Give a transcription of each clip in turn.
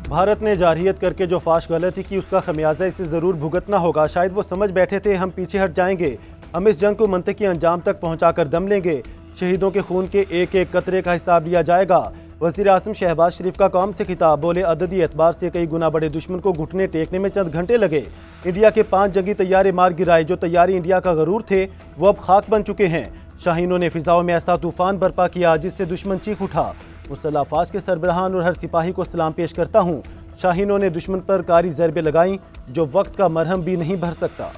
भारत ने जारहियत करके जो फाश गलती की उसका खमियाजा इसे ज़रूर भुगतना होगा। शायद वो समझ बैठे थे हम पीछे हट जाएंगे, हम इस जंग को मंतकी अंजाम तक पहुंचाकर दम लेंगे। शहीदों के खून के एक एक कतरे का हिसाब लिया जाएगा। वज़ीर आज़म शहबाज शरीफ का कौम से खिताब, बोले अददी एतबार से कई गुना बड़े दुश्मन को घुटने टेकने में चंद घंटे लगे। इंडिया के 5 जंगी तैयारे मार गिराए। जो तैयारी इंडिया का गरूर थे वो अब खाक बन चुके हैं। शाहीनों ने फिजाओं में ऐसा तूफान बर्पा किया जिससे दुश्मन चीख उठा। मुसल्लह अफवाज के सरबराहान और हर सिपाही को सलाम पेश करता हूँ। शाहीनों ने दुश्मन पर कारी ज़रबे लगाई जो वक्त का मरहम भी नहीं भर सकता।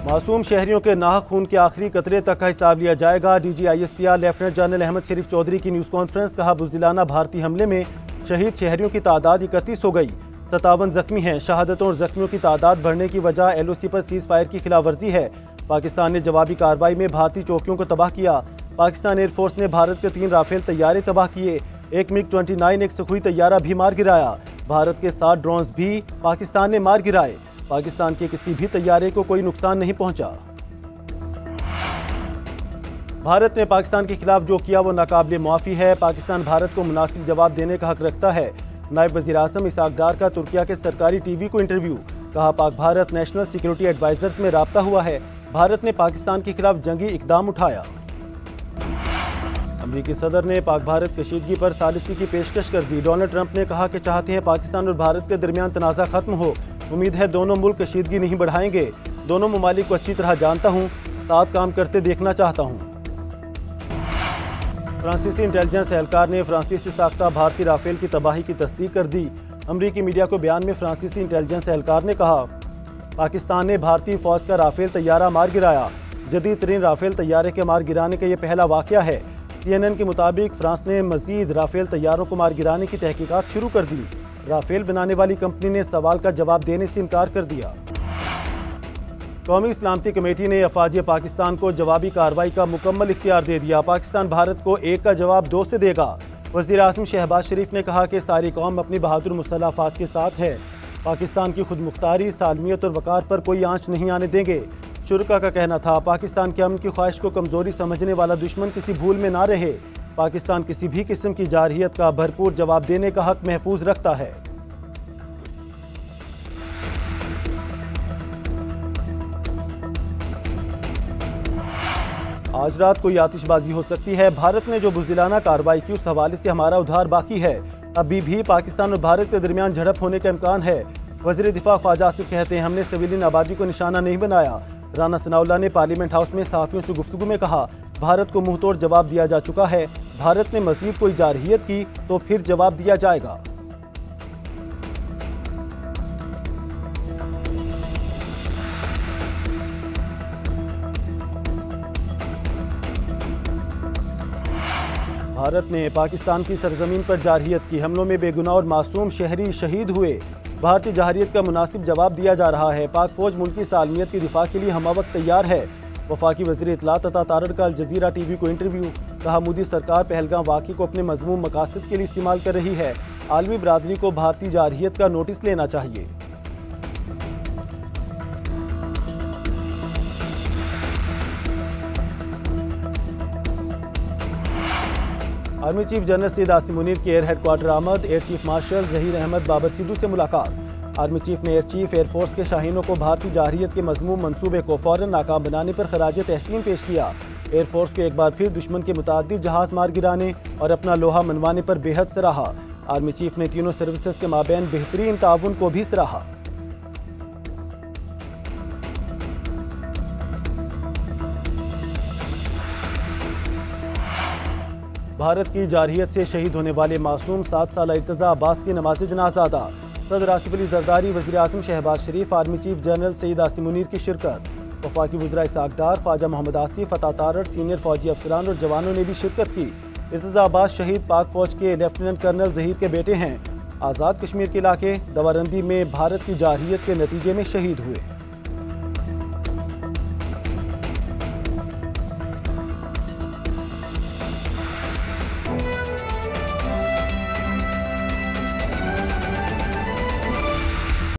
मासूम शहरियों के नाहक खून के आखिरी कतरे तक का हिसाब लिया जाएगा। DGISPR लेफ्टिनेंट जनरल अहमद शरीफ चौधरी की न्यूज़ कॉन्फ्रेंस। कहा, बुज़दिलाना भारतीय हमले में शहीद शहरियों की तादाद 31 हो गई, 57 जख्मी हैं। शहादतों और जख्मियों की तादाद बढ़ने की वजह LOC पर सीज़ फायर की खिलाफ वर्जी है। पाकिस्तान ने जवाबी कार्रवाई में भारतीय चौकियों को तबाह किया। पाकिस्तान एयरफोर्स ने भारत के 3 राफेल तैयारे तबाह किए। एक MiG-29 एक सुखोई तैयारा भी मार गिराया। भारत के 7 ड्रोन्स भी पाकिस्तान ने मार गिराए। पाकिस्तान के किसी भी तैयारे को कोई नुकसान नहीं पहुंचा। भारत ने पाकिस्तान के खिलाफ जो किया वो नाकाबिले मुआफ़ी है। पाकिस्तान भारत को मुनासिब जवाब देने का हक रखता है। नायब वज़ीर आज़म इसहाक डार का तुर्किया के सरकारी TV को इंटरव्यू। कहा, Pak Bharat national security advisers में राब्ता हुआ है। भारत ने पाकिस्तान के खिलाफ जंगी इकदाम उठाया। अमरीकी सदर ने पाक भारत कशीदगी पर सालिसी की पेशकश कर दी। डोनाल्ड ट्रंप ने कहा कि चाहते हैं पाकिस्तान और भारत के दरमियान तनाज़ा खत्म हो। उम्मीद है दोनों मुल्क कशीदगी नहीं बढ़ाएंगे। दोनों ममालिक को अच्छी तरह जानता हूँ, साथ काम करते देखना चाहता हूँ। फ्रांसीसी इंटेलिजेंस एहलकार ने फ्रांसीस से साख्ता भारतीय राफेल की तबाही की तस्दीक कर दी। अमरीकी मीडिया को बयान में फ्रांसीसी इंटेलिजेंस एहलकार ने कहा, पाकिस्तान ने भारतीय फौज का राफेल तैयारा मार गिराया। जदीद तरीन राफेल तैयारे के मार गिराने का यह पहला वाक़या है। CNN के मुताबिक फ्रांस ने मजीद राफेल तैयारों को मार गिराने की तहकीकात शुरू कर दी। राफेल बनाने वाली कंपनी ने सवाल का जवाब देने से इनकार कर दिया। कौमी सलामती कमेटी ने अफवाज पाकिस्तान को जवाबी कार्रवाई का मुकम्मल इख्तियार दे दिया। पाकिस्तान भारत को 1 का जवाब 2 से देगा। वज़ीर आज़म शहबाज शरीफ ने कहा कि सारी कौम अपनी बहादुर मुसल्लह अफवाज के साथ है। पाकिस्तान की खुदमुख्तारी, सालमियत और वक़ार पर कोई आंच नहीं आने देंगे। शुरका का कहना था, पाकिस्तान के अमन की ख्वाहिश को कमज़ोरी समझने वाला दुश्मन किसी भूल में ना रहे। पाकिस्तान किसी भी किस्म की जारहियत का भरपूर जवाब देने का हक महफूज रखता है। आज रात कोई आतिशबाजी हो सकती है। भारत ने जो बुज़दिलाना कार्रवाई की उस हवाले से हमारा उधार बाकी है। अभी भी पाकिस्तान और भारत के दरमियान झड़प होने का इम्कान है। वज़ीर दिफा ख्वाजा आसिफ कहते हैं, हमने सिविलियन आबादी को निशाना नहीं बनाया। राना सनाउल्लाह ने पार्लियामेंट हाउस में सहाफ़ियों से गुफ्तगू में कहा, भारत को मुंहतोड़ जवाब दिया जा चुका है। भारत ने मज़ीद कोई जारहियत की तो फिर जवाब दिया जाएगा। भारत ने पाकिस्तान की सरजमीन पर जारहियत की। हमलों में बेगुनाह और मासूम शहरी शहीद हुए। भारतीय जारहियत का मुनासिब जवाब दिया जा रहा है। पाक फौज मुल्क की सालमियत की दिफा के लिए हमवक्त तैयार है। वफाकी वज़ीर इत्तलात अता तारड़ का अल जज़ीरा TV को इंटरव्यू। कहा, मोदी सरकार पहलगाम वाक़ई को अपने मज़मूम मकासद के लिए इस्तेमाल कर रही है। आलमी बरादरी को भारतीय जारहियत का नोटिस लेना चाहिए। Army chief general Syed Asim Munir की एयर हेडक्वार्टर आमद। Air chief marshal Zaheer Ahmed Babar Sidhu से मुलाकात। आर्मी चीफ ने एयर चीफ एयरफोर्स के शाहीनों को भारतीय जारहियत के मज़मूम मंसूबे को फ़ौरन नाकाम बनाने पर खराज तहसीन पेश किया। एयरफोर्स को एक बार फिर दुश्मन के मुताद्दिद जहाज़ मार गिराने और अपना लोहा मनवाने पर बेहद सराहा। आर्मी चीफ ने तीनों सर्विसेज के माबैन बेहतरीन ताउन को भी सराहा। भारत की जारहियत से शहीद होने वाले मासूम 7 साल इर्तज़ा अब्बास की नमाज़ जनाज़ा अदा। सदर आसिफ अली जरदारी, वज़ीर आज़म Shehbaz Sharif, army chief general Syed Asim Munir की शिरकत। वफाकी वज़रा इसहाक डार, ख्वाजा मोहम्मद आसिफ, अता तारड़, सीनियर फौजी अफसरान और जवानों ने भी शिरकत की। इर्तज़ा अब्बास शहीद पाक फौज के लेफ्टिनेंट कर्नल ज़हीर के बेटे हैं। आज़ाद कश्मीर के इलाके दवारंदी में भारत की जारहियत के नतीजे में शहीद हुए।